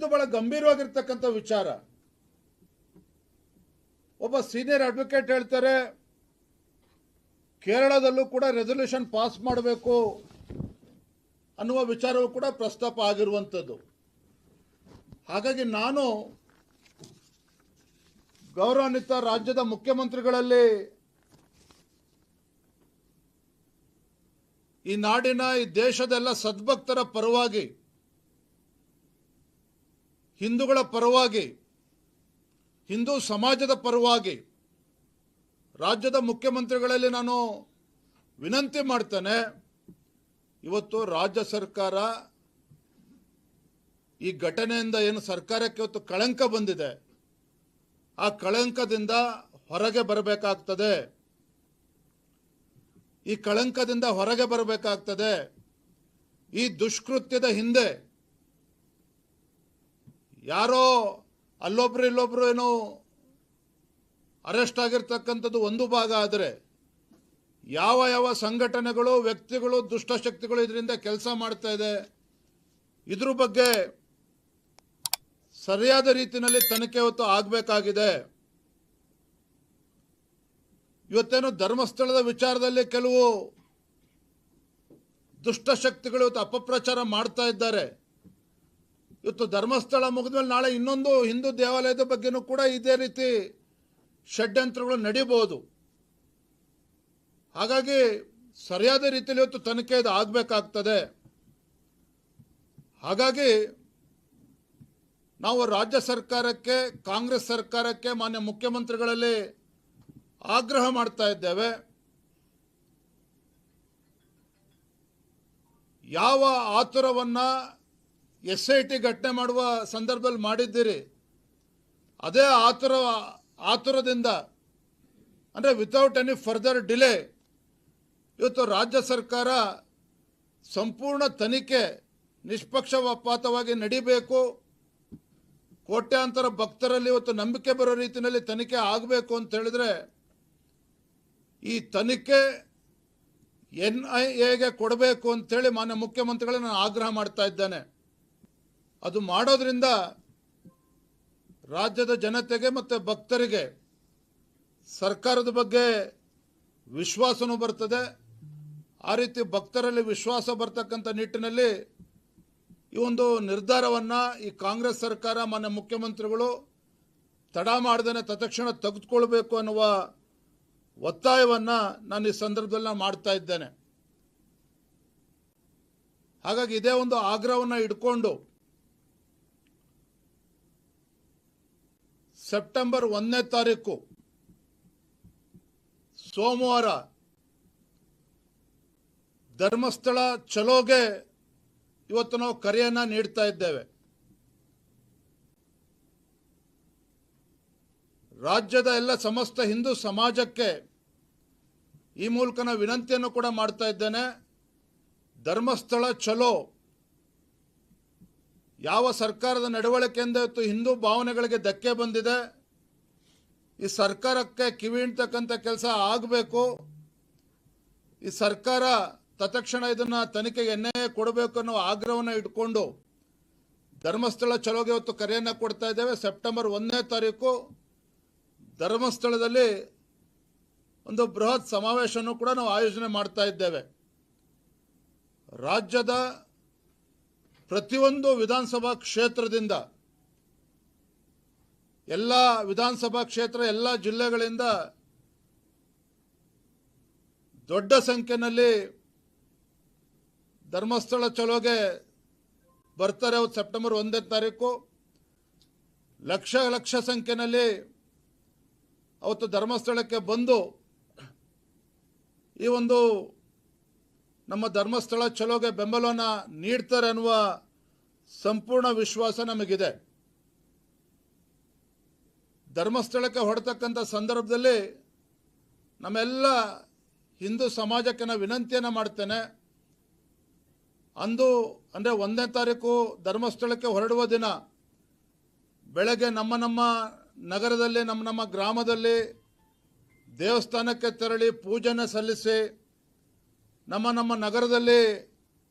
ಇದು ಬಹಳ ಗಂಭೀರವಾಗಿರ್ತಕ್ಕಂಥ ವಿಚಾರ. ಒಬ್ಬ ಸೀನಿಯರ್ ಅಡ್ವೊಕೇಟ್ ಹೇಳ್ತಾರೆ ಕೇರಳದಲ್ಲೂ ಕೂಡ ರೆಸಲ್ಯೂಷನ್ ಪಾಸ್ ಮಾಡಬೇಕು ಅನ್ನುವ ವಿಚಾರವೂ ಕೂಡ ಪ್ರಸ್ತಾಪ ಆಗಿರುವಂಥದ್ದು. ಹಾಗಾಗಿ ನಾನು ಗೌರವಾನ್ವಿತ ರಾಜ್ಯದ ಮುಖ್ಯಮಂತ್ರಿಗಳಲ್ಲಿ ಈ ನಾಡಿನ ಈ ದೇಶದೆಲ್ಲ ಸದ್ಭಕ್ತರ ಪರವಾಗಿ, ಹಿಂದೂಗಳ ಪರವಾಗಿ, ಹಿಂದೂ ಸಮಾಜದ ಪರವಾಗಿ ರಾಜ್ಯದ ಮುಖ್ಯಮಂತ್ರಿಗಳಲ್ಲಿ ನಾನು ವಿನಂತಿ ಮಾಡ್ತೇನೆ. ಇವತ್ತು ರಾಜ್ಯ ಸರ್ಕಾರ ಈ ಘಟನೆಯಿಂದ ಏನು ಸರ್ಕಾರಕ್ಕೆ ಇವತ್ತು ಕಳಂಕ ಬಂದಿದೆ, ಆ ಕಳಂಕದಿಂದ ಹೊರಗೆ ಬರಬೇಕಾಗ್ತದೆ. ಈ ಕಳಂಕದಿಂದ ಹೊರಗೆ ಬರಬೇಕಾಗ್ತದೆ. ಈ ದುಷ್ಕೃತ್ಯದ ಹಿಂದೆ ಯಾರೋ ಅಲ್ಲೊಬ್ರು ಇಲ್ಲೊಬ್ರು ಏನೋ ಅರೆಸ್ಟ್ ಆಗಿರ್ತಕ್ಕಂಥದ್ದು ಒಂದು ಭಾಗ ಆದರೆ, ಯಾವ ಯಾವ ಸಂಘಟನೆಗಳು, ವ್ಯಕ್ತಿಗಳು, ದುಷ್ಟಶಕ್ತಿಗಳು ಇದರಿಂದ ಕೆಲಸ ಮಾಡ್ತಾ ಇದೆ, ಇದ್ರ ಬಗ್ಗೆ ಸರಿಯಾದ ರೀತಿಯಲ್ಲಿ ತನಿಖೆ ಇವತ್ತು ಆಗಬೇಕಾಗಿದೆ. ಇವತ್ತೇನು ಧರ್ಮಸ್ಥಳದ ವಿಚಾರದಲ್ಲಿ ಕೆಲವು ದುಷ್ಟಶಕ್ತಿಗಳು ಇವತ್ತು ಅಪಪ್ರಚಾರ ಮಾಡ್ತಾ ಇದ್ದಾರೆ. ಇವತ್ತು ಧರ್ಮಸ್ಥಳ ಮುಗಿದ್ಮೇಲೆ ನಾಳೆ ಇನ್ನೊಂದು ಹಿಂದೂ ದೇವಾಲಯದ ಬಗ್ಗೆನೂ ಕೂಡ ಇದೇ ರೀತಿ ಷಡ್ಯಂತ್ರಗಳು ನಡೀಬಹುದು. ಹಾಗಾಗಿ ಸರಿಯಾದ ರೀತಿಯಲ್ಲಿ ಇವತ್ತು ತನಿಖೆ ಇದು ಆಗಬೇಕಾಗ್ತದೆ. ಹಾಗಾಗಿ ನಾವು ರಾಜ್ಯ ಸರ್ಕಾರಕ್ಕೆ, ಕಾಂಗ್ರೆಸ್ ಸರ್ಕಾರಕ್ಕೆ, ಮಾನ್ಯ ಮುಖ್ಯಮಂತ್ರಿಗಳಲ್ಲಿ ಆಗ್ರಹ ಮಾಡ್ತಾ ಇದ್ದೇವೆ. ಯಾವ ಆತುರವನ್ನ SIT ಘಟನೆ ಮಾಡುವ ಸಂದರ್ಭದಲ್ಲಿ ಮಾಡಿದ್ದೀರಿ, ಅದೇ ಆತುರದಿಂದ ಅಂದರೆ ವಿತೌಟ್ ಎನಿ ಫರ್ದರ್ ಡಿಲೇ ಇವತ್ತು ರಾಜ್ಯ ಸರ್ಕಾರ ಸಂಪೂರ್ಣ ತನಿಖೆ ನಿಷ್ಪಕ್ಷಪಾತವಾಗಿ ನಡೀಬೇಕು. ಕೋಟ್ಯಾಂತರ ಭಕ್ತರಲ್ಲಿ ಇವತ್ತು ನಂಬಿಕೆ ಬರೋ ರೀತಿಯಲ್ಲಿ ತನಿಖೆ ಆಗಬೇಕು ಅಂತ ಹೇಳಿದ್ರೆ ಈ ತನಿಖೆ NIAಗೆ ಕೊಡಬೇಕು ಅಂತೇಳಿ ಮಾನ್ಯ ಮುಖ್ಯಮಂತ್ರಿಗಳನ್ನ ನಾನು ಆಗ್ರಹ ಮಾಡ್ತಾ ಇದ್ದೇನೆ. ಅದು ಮಾಡೋದ್ರಿಂದ ರಾಜ್ಯದ ಜನತೆಗೆ ಮತ್ತು ಭಕ್ತರಿಗೆ ಸರ್ಕಾರದ ಬಗ್ಗೆ ವಿಶ್ವಾಸನೂ ಬರ್ತದೆ. ಆ ರೀತಿ ಭಕ್ತರಲ್ಲಿ ವಿಶ್ವಾಸ ಬರ್ತಕ್ಕಂಥ ನಿಟ್ಟಿನಲ್ಲಿ ಈ ಒಂದು ನಿರ್ಧಾರವನ್ನು ಈ ಕಾಂಗ್ರೆಸ್ ಸರ್ಕಾರ, ಮಾನ್ಯ ಮುಖ್ಯಮಂತ್ರಿಗಳು ತಡ ಮಾಡದೇನೆ ತತ್ಕ್ಷಣ ತೆಗೆದುಕೊಳ್ಬೇಕು ಅನ್ನುವ ಒತ್ತಾಯವನ್ನು ನಾನು ಈ ಸಂದರ್ಭದಲ್ಲಿ ಮಾಡ್ತಾ ಇದ್ದೇನೆ. ಹಾಗಾಗಿ ಇದೇ ಒಂದು ಆಗ್ರಹವನ್ನು ಇಟ್ಕೊಂಡು ಸೆಪ್ಟೆಂಬರ್ 1ನೇ ತಾರೀಕು ಸೋಮವಾರ ಧರ್ಮಸ್ಥಳ ಚಲೋಗೆ ಇವತ್ತು ನಾವು ಕರೆಯನ್ನ ನೀಡ್ತಾ ಇದ್ದೇವೆ. ರಾಜ್ಯದ ಎಲ್ಲ ಸಮಸ್ತ ಹಿಂದೂ ಸಮಾಜಕ್ಕೆ ಈ ಮೂಲಕ ನಾನು ವಿನಂತಿಯನ್ನು ಕೂಡ ಮಾಡ್ತಾ ಇದ್ದೇನೆ. ಧರ್ಮಸ್ಥಳ ಚಲೋ ಯಾವ ಸರ್ಕಾರದ ನಡವಳಿಕೆಯಿಂದ ಇವತ್ತು ಹಿಂದೂ ಭಾವನೆಗಳಿಗೆ ಧಕ್ಕೆ ಬಂದಿದೆ, ಈ ಸರ್ಕಾರಕ್ಕೆ ಕಿವಿ ಹಿಂಡ್ತಕ್ಕಂಥ ಕೆಲಸ ಆಗಬೇಕು. ಈ ಸರ್ಕಾರ ತತ್ಕ್ಷಣ ಇದನ್ನು ತನಿಖೆಗೆ NIA ಕೊಡಬೇಕು ಅನ್ನೋ ಆಗ್ರಹವನ್ನು ಇಟ್ಕೊಂಡು ಧರ್ಮಸ್ಥಳ ಚಲೋಗೆ ಇವತ್ತು ಕರೆಯನ್ನು ಕೊಡ್ತಾ ಇದ್ದೇವೆ. ಸೆಪ್ಟೆಂಬರ್ 1ನೇ ತಾರೀಕು ಧರ್ಮಸ್ಥಳದಲ್ಲಿ ಒಂದು ಬೃಹತ್ ಸಮಾವೇಶವನ್ನು ಕೂಡ ನಾವು ಆಯೋಜನೆ ಮಾಡ್ತಾ ಇದ್ದೇವೆ. ರಾಜ್ಯದ ಪ್ರತಿಯೊಂದು ವಿಧಾನಸಭಾ ಕ್ಷೇತ್ರದಿಂದ, ಎಲ್ಲ ವಿಧಾನಸಭಾ ಕ್ಷೇತ್ರ, ಎಲ್ಲ ಜಿಲ್ಲೆಗಳಿಂದ ದೊಡ್ಡ ಸಂಖ್ಯೆಯಲ್ಲಿ ಧರ್ಮಸ್ಥಳ ಚಲೋಗೆ ಬರ್ತಾರೆ. ಅವತ್ತು ಸೆಪ್ಟೆಂಬರ್ 1ನೇ ತಾರೀಕು ಲಕ್ಷ ಸಂಖ್ಯೆಯಲ್ಲಿ ಅವತ್ತು ಧರ್ಮಸ್ಥಳಕ್ಕೆ ಬಂದು ಈ ಒಂದು ನಮ್ಮ ಧರ್ಮಸ್ಥಳ ಚಲೋಗೆ ಬೆಂಬಲವನ್ನು ನೀಡ್ತಾರೆ ಅನ್ನುವ ಸಂಪೂರ್ಣ ವಿಶ್ವಾಸ ನಮಗಿದೆ. ಧರ್ಮಸ್ಥಳಕ್ಕೆ ಹೊರತಕ್ಕಂಥ ಸಂದರ್ಭದಲ್ಲಿ ನಮ್ಮೆಲ್ಲ ಹಿಂದೂ ಸಮಾಜಕ್ಕೆ ನಾನು ವಿನಂತಿಯನ್ನು ಮಾಡ್ತೇನೆ. ಅಂದು ಅಂದರೆ 1ನೇ ತಾರೀಕು ಧರ್ಮಸ್ಥಳಕ್ಕೆ ಹೊರಡುವ ದಿನ ಬೆಳಗ್ಗೆ ನಮ್ಮ ನಗರದಲ್ಲಿ, ನಮ್ಮ ಗ್ರಾಮದಲ್ಲಿ ದೇವಸ್ಥಾನಕ್ಕೆ ತೆರಳಿ ಪೂಜೆಯನ್ನು ಸಲ್ಲಿಸಿ, ನಮ್ಮ ನಗರದಲ್ಲಿ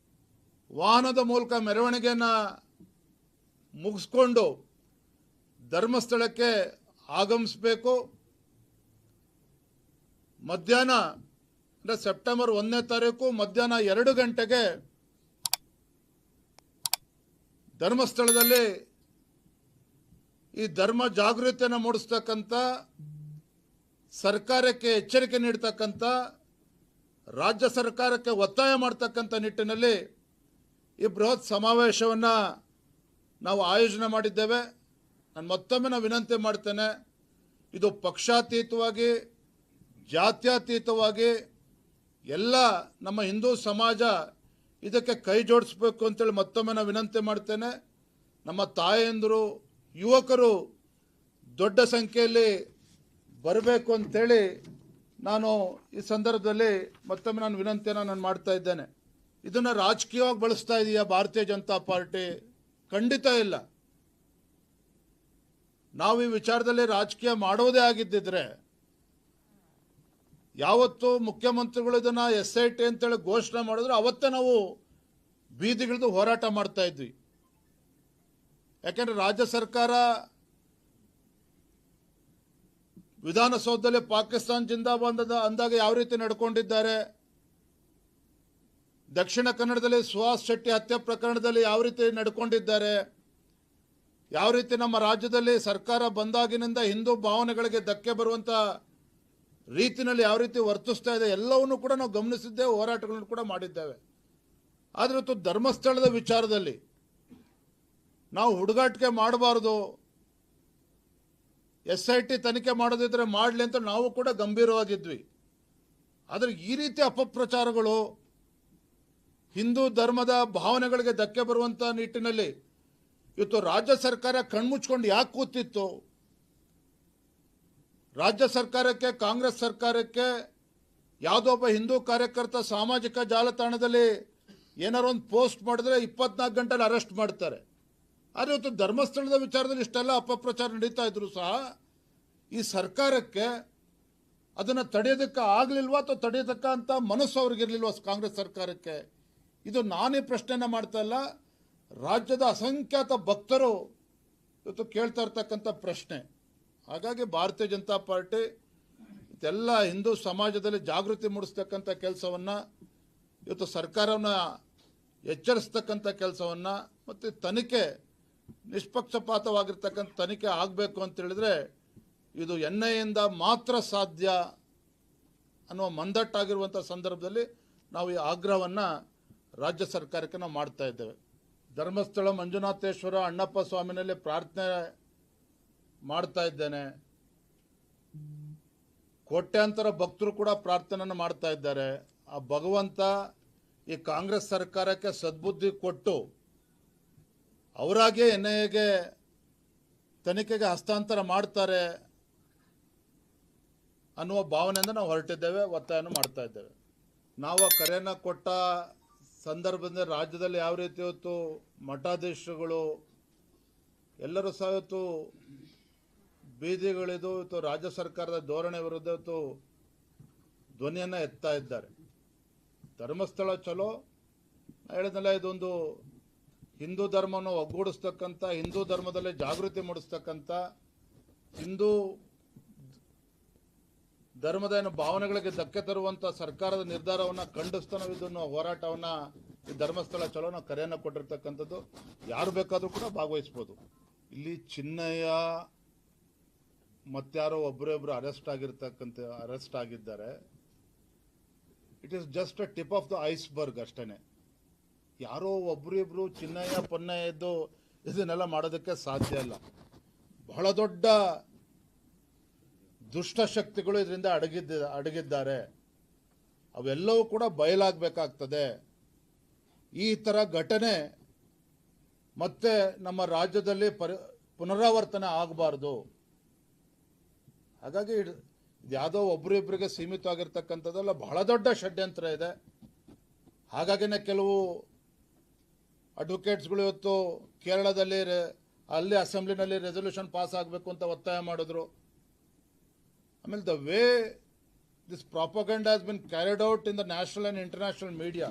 ವಾಹನದ ಮೂಲಕ ಮೆರವಣಿಗೆಯನ್ನು ಮುಗಿಸ್ಕೊಂಡು ಧರ್ಮಸ್ಥಳಕ್ಕೆ ಆಗಮಿಸಬೇಕು. ಮಧ್ಯಾಹ್ನ ಅಂದರೆ ಸೆಪ್ಟೆಂಬರ್ 1ನೇ ತಾರೀಕು ಮಧ್ಯಾಹ್ನ 2 ಗಂಟೆಗೆ ಧರ್ಮಸ್ಥಳದಲ್ಲಿ ಈ ಧರ್ಮ ಜಾಗೃತಿಯನ್ನು ಮೂಡಿಸ್ತಕ್ಕಂಥ, ಸರ್ಕಾರಕ್ಕೆ ಎಚ್ಚರಿಕೆ ನೀಡ್ತಕ್ಕಂಥ, ರಾಜ್ಯ ಸರ್ಕಾರಕ್ಕೆ ಒತ್ತಾಯ ಮಾಡ್ತಕ್ಕಂಥ ನಿಟ್ಟಿನಲ್ಲಿ ಈ ಬೃಹತ್ ಸಮಾವೇಶವನ್ನು ನಾವು ಆಯೋಜನೆ ಮಾಡಿದ್ದೇವೆ. ನಾನು ಮತ್ತೊಮ್ಮೆ ವಿನಂತಿ ಮಾಡ್ತೇನೆ, ಇದು ಪಕ್ಷಾತೀತವಾಗಿ, ಜಾತ್ಯತೀತವಾಗಿ ಎಲ್ಲ ನಮ್ಮ ಹಿಂದೂ ಸಮಾಜ ಇದಕ್ಕೆ ಕೈ ಜೋಡಿಸ್ಬೇಕು ಅಂತೇಳಿ ಮತ್ತೊಮ್ಮೆ ವಿನಂತಿ ಮಾಡ್ತೇನೆ. ನಮ್ಮ ತಾಯಂದಿರು, ಯುವಕರು ದೊಡ್ಡ ಸಂಖ್ಯೆಯಲ್ಲಿ ಬರಬೇಕು ಅಂತೇಳಿ ನಾನು ಈ ಸಂದರ್ಭದಲ್ಲಿ ಮತ್ತೊಮ್ಮೆ ನಾನು ವಿನಂತಿಯನ್ನು ನಾನು ಮಾಡ್ತಾ ಇದ್ದೇನೆ. ಇದನ್ನು ರಾಜಕೀಯವಾಗಿ ಬಳಸ್ತಾ ಇದೆಯಾ ಭಾರತೀಯ ಜನತಾ ಪಾರ್ಟಿ? ಖಂಡಿತ ಇಲ್ಲ. ನಾವು ಈ ವಿಚಾರದಲ್ಲಿ ರಾಜಕೀಯ ಮಾಡೋದೇ ಆಗಿದ್ದಿದ್ರೆ ಯಾವತ್ತು ಮುಖ್ಯಮಂತ್ರಿಗಳು ಇದನ್ನು SIT ಅಂತೇಳಿ ಘೋಷಣೆ ಮಾಡಿದ್ರು ಅವತ್ತೇ ನಾವು ಬೀದಿಗಿಳಿದು ಹೋರಾಟ ಮಾಡ್ತಾ ಇದ್ವಿ. ಯಾಕೆಂದರೆ ರಾಜ್ಯ ಸರ್ಕಾರ ವಿಧಾನಸೌಧದಲ್ಲಿ ಪಾಕಿಸ್ತಾನ ಜಿಂದಾಬಾದ್ ಅಂದಾಗ ಯಾವ ರೀತಿ ನಡ್ಕೊಂಡಿದ್ದಾರೆ, ದಕ್ಷಿಣ ಕನ್ನಡದಲ್ಲಿ ಸುಹಾಸ್ ಶೆಟ್ಟಿ ಹತ್ಯೆ ಪ್ರಕರಣದಲ್ಲಿ ಯಾವ ರೀತಿ ನಡ್ಕೊಂಡಿದ್ದಾರೆ, ಯಾವ ರೀತಿ ನಮ್ಮ ರಾಜ್ಯದಲ್ಲಿ ಸರ್ಕಾರ ಬಂದಾಗಿನಿಂದ ಹಿಂದೂ ಭಾವನೆಗಳಿಗೆ ಧಕ್ಕೆ ಬರುವಂಥ ರೀತಿಯಲ್ಲಿ ಯಾವ ರೀತಿ ವರ್ತಿಸ್ತಾ ಇದೆ, ಎಲ್ಲವನ್ನೂ ಕೂಡ ನಾವು ಗಮನಿಸಿದ್ದೇವೆ, ಹೋರಾಟಗಳನ್ನು ಕೂಡ ಮಾಡಿದ್ದೇವೆ. ಆದರೆ ಇವತ್ತು ಧರ್ಮಸ್ಥಳದ ವಿಚಾರದಲ್ಲಿ ನಾವು ಹುಡುಗಾಟಿಕೆ ಮಾಡಬಾರ್ದು, SIT ತನಿಖೆ ಮಾಡೋದಿದ್ರೆ ಮಾಡಲಿ ಅಂತ ನಾವು ಕೂಡ ಗಂಭೀರವಾಗಿದ್ವಿ. ಆದರೆ ಈ ರೀತಿ ಅಪಪ್ರಚಾರಗಳು ಹಿಂದೂ ಧರ್ಮದ ಭಾವನೆಗಳಿಗೆ ಧಕ್ಕೆ ಬರುವಂಥ ನಿಟ್ಟಿನಲ್ಲಿ ಇವತ್ತು ರಾಜ್ಯ ಸರ್ಕಾರ ಕಣ್ಮುಚ್ಕೊಂಡು ಯಾಕೆ ಕೂತಿತ್ತು? ರಾಜ್ಯ ಸರ್ಕಾರಕ್ಕೆ, ಕಾಂಗ್ರೆಸ್ ಸರ್ಕಾರಕ್ಕೆ ಯಾವುದೋ ಒಬ್ಬ ಹಿಂದೂ ಕಾರ್ಯಕರ್ತ ಸಾಮಾಜಿಕ ಜಾಲತಾಣದಲ್ಲಿ ಏನಾರು ಒಂದು ಪೋಸ್ಟ್ ಮಾಡಿದ್ರೆ 24 ಗಂಟೆಯಲ್ಲಿ ಅರೆಸ್ಟ್ ಮಾಡ್ತಾರೆ. ಆದರೆ ಇವತ್ತು ಧರ್ಮಸ್ಥಳದ ವಿಚಾರದಲ್ಲಿ ಇಷ್ಟೆಲ್ಲ ಅಪಪ್ರಚಾರ ನಡೀತಾ ಇದ್ರು ಸಹ ಈ ಸರ್ಕಾರಕ್ಕೆ ಅದನ್ನು ತಡೆಯೋದಕ್ಕೆ ಆಗಲಿಲ್ವಾ ಅಥವಾ ತಡೆಯೋದಕ್ಕಂತ ಮನಸ್ಸು ಅವ್ರಿಗಿರಲಿಲ್ವಾ ಕಾಂಗ್ರೆಸ್ ಸರ್ಕಾರಕ್ಕೆ? ಇದು ನಾನೇ ಪ್ರಶ್ನೆನ ಮಾಡ್ತಾ ಇಲ್ಲ, ರಾಜ್ಯದ ಅಸಂಖ್ಯಾತ ಭಕ್ತರು ಇವತ್ತು ಕೇಳ್ತಾ ಇರ್ತಕ್ಕಂಥ ಪ್ರಶ್ನೆ. ಹಾಗಾಗಿ ಭಾರತೀಯ ಜನತಾ ಪಾರ್ಟಿ ಇದೆಲ್ಲ ಹಿಂದೂ ಸಮಾಜದಲ್ಲಿ ಜಾಗೃತಿ ಮೂಡಿಸ್ತಕ್ಕಂಥ ಕೆಲಸವನ್ನು, ಇವತ್ತು ಸರ್ಕಾರವನ್ನು ಎಚ್ಚರಿಸ್ತಕ್ಕಂಥ ಕೆಲಸವನ್ನು, ಮತ್ತು ತನಿಖೆ ನಿಷ್ಪಕ್ಷಪಾತವಾಗಿರ್ತಕ್ಕಂಥ ತನಿಖೆ ಆಗಬೇಕು ಅಂತ ಹೇಳಿದ್ರೆ ಇದು NIAಯಿಂದ ಮಾತ್ರ ಸಾಧ್ಯ ಅನ್ನುವ ಮಂದಟ್ಟಾಗಿರುವಂಥ ಸಂದರ್ಭದಲ್ಲಿ ನಾವು ಈ ಆಗ್ರಹವನ್ನು ರಾಜ್ಯ ಸರ್ಕಾರಕ್ಕೆ ನಾವು ಮಾಡ್ತಾ ಇದ್ದೇವೆ. ಧರ್ಮಸ್ಥಳ ಮಂಜುನಾಥೇಶ್ವರ ಅಣ್ಣಪ್ಪ ಸ್ವಾಮಿನಲ್ಲಿ ಪ್ರಾರ್ಥನೆ ಮಾಡ್ತಾ ಇದ್ದೇನೆ. ಕೋಟ್ಯಾಂತರ ಭಕ್ತರು ಕೂಡ ಪ್ರಾರ್ಥನೆಯನ್ನು ಮಾಡ್ತಾ ಇದ್ದಾರೆ. ಆ ಭಗವಂತ ಈ ಕಾಂಗ್ರೆಸ್ ಸರ್ಕಾರಕ್ಕೆ ಸದ್ಬುದ್ಧಿ ಕೊಟ್ಟು ಅವರಾಗೆ NIAಗೆ ತನಿಖೆಗೆ ಹಸ್ತಾಂತರ ಮಾಡ್ತಾರೆ ಅನ್ನುವ ಭಾವನೆಯಿಂದ ನಾವು ಹೊರಟಿದ್ದೇವೆ, ಒತ್ತಾಯವನ್ನು ಮಾಡ್ತಾ ಇದ್ದೇವೆ. ನಾವು ಕರೆಯನ್ನು ಕೊಟ್ಟ ಸಂದರ್ಭದಲ್ಲಿ ರಾಜ್ಯದಲ್ಲಿ ಯಾವ ರೀತಿ ಇವತ್ತು ಮಠಾಧೀಶರುಗಳು ಎಲ್ಲರೂ ಸಹ ಇವತ್ತು ಬೀದಿಗಳಿದು ಇವತ್ತು ರಾಜ್ಯ ಸರ್ಕಾರದ ಧೋರಣೆ ವಿರುದ್ಧ ಇವತ್ತು ಧ್ವನಿಯನ್ನು ಎತ್ತಾ ಇದ್ದಾರೆ. ಧರ್ಮಸ್ಥಳ ಚಲೋ ಹೇಳಿದ್ನಲ್ಲ, ಇದೊಂದು ಹಿಂದೂ ಧರ್ಮವನ್ನು ಒಗ್ಗೂಡಿಸ್ತಕ್ಕಂಥ, ಹಿಂದೂ ಧರ್ಮದಲ್ಲಿ ಜಾಗೃತಿ ಮೂಡಿಸ್ತಕ್ಕಂಥ, ಹಿಂದೂ ಧರ್ಮದ ಏನು ಭಾವನೆಗಳಿಗೆ ಧಕ್ಕೆ ತರುವಂಥ ಸರ್ಕಾರದ ನಿರ್ಧಾರವನ್ನು ಖಂಡಿಸ್ತಾ ನಾವು ಇದನ್ನು ಹೋರಾಟವನ್ನು ಈ ಧರ್ಮಸ್ಥಳ ಚಲೋ ನಾವು ಕರೆಯನ್ನು ಕೊಟ್ಟಿರ್ತಕ್ಕಂಥದ್ದು. ಯಾರು ಬೇಕಾದರೂ ಕೂಡ ಭಾಗವಹಿಸ್ಬೋದು. ಇಲ್ಲಿ ಚಿನ್ನಯ್ಯ ಮತ್ತಾರೋ ಒಬ್ಬರೊಬ್ಬರು ಅರೆಸ್ಟ್ ಆಗಿದ್ದಾರೆ. It is just a tip of the iceberg ಅಷ್ಟೇ. ಯಾರೋ ಒಬ್ಬರಿಬ್ರು ಚಿನ್ನಯ್ಯ ಪೊನ್ನಯ್ಯ ಇದ್ದು ಇದನ್ನೆಲ್ಲ ಮಾಡೋದಕ್ಕೆ ಸಾಧ್ಯ ಇಲ್ಲ. ಬಹಳ ದೊಡ್ಡ ದುಷ್ಟಶಕ್ತಿಗಳು ಇದರಿಂದ ಅಡಗಿದ್ದಾರೆ. ಅವೆಲ್ಲವೂ ಕೂಡ ಬಯಲಾಗಬೇಕಾಗ್ತದೆ. ಈ ಥರ ಘಟನೆ ಮತ್ತೆ ನಮ್ಮ ರಾಜ್ಯದಲ್ಲಿ ಪುನರಾವರ್ತನೆ ಆಗಬಾರ್ದು. ಹಾಗಾಗಿ ಯಾವುದೋ ಒಬ್ಬರಿಬ್ಬರಿಗೆ ಸೀಮಿತವಾಗಿರ್ತಕ್ಕಂಥದ್ದೆಲ್ಲ ಬಹಳ ದೊಡ್ಡ ಷಡ್ಯಂತ್ರ ಇದೆ. ಹಾಗಾಗಿನೇ ಕೆಲವು ಅಡ್ವೊಕೇಟ್ಸ್ಗಳು ಇವತ್ತು ಕೇರಳದಲ್ಲಿ ಅಲ್ಲಿ ಅಸೆಂಬ್ಲಿನಲ್ಲಿ ರೆಸೊಲ್ಯೂಷನ್ ಪಾಸ್ ಆಗಬೇಕು ಅಂತ ಒತ್ತಾಯ ಮಾಡಿದ್ರು. ಆಮೇಲೆ the way this propaganda has been carried out in the national and international media,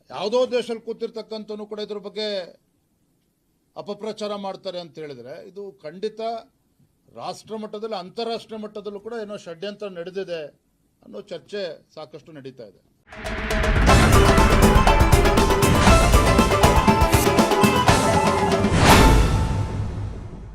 ಯಾವುದೋ ದೇಶದಲ್ಲಿ ಕೂತಿರ್ತಕ್ಕಂಥವನು ಕೂಡ ಇದ್ರ ಬಗ್ಗೆ ಅಪಪ್ರಚಾರ ಮಾಡ್ತಾರೆ ಅಂತ ಹೇಳಿದ್ರೆ ಇದು ಖಂಡಿತ ರಾಷ್ಟ್ರ ಮಟ್ಟದಲ್ಲಿ ಅಂತಾರಾಷ್ಟ್ರೀಯ ಮಟ್ಟದಲ್ಲೂ ಕೂಡ ಏನೋ ಷಡ್ಯಂತ್ರ ನಡೆದಿದೆ ಅನ್ನೋ ಚರ್ಚೆ ಸಾಕಷ್ಟು ನಡೀತಾ ಇದೆ.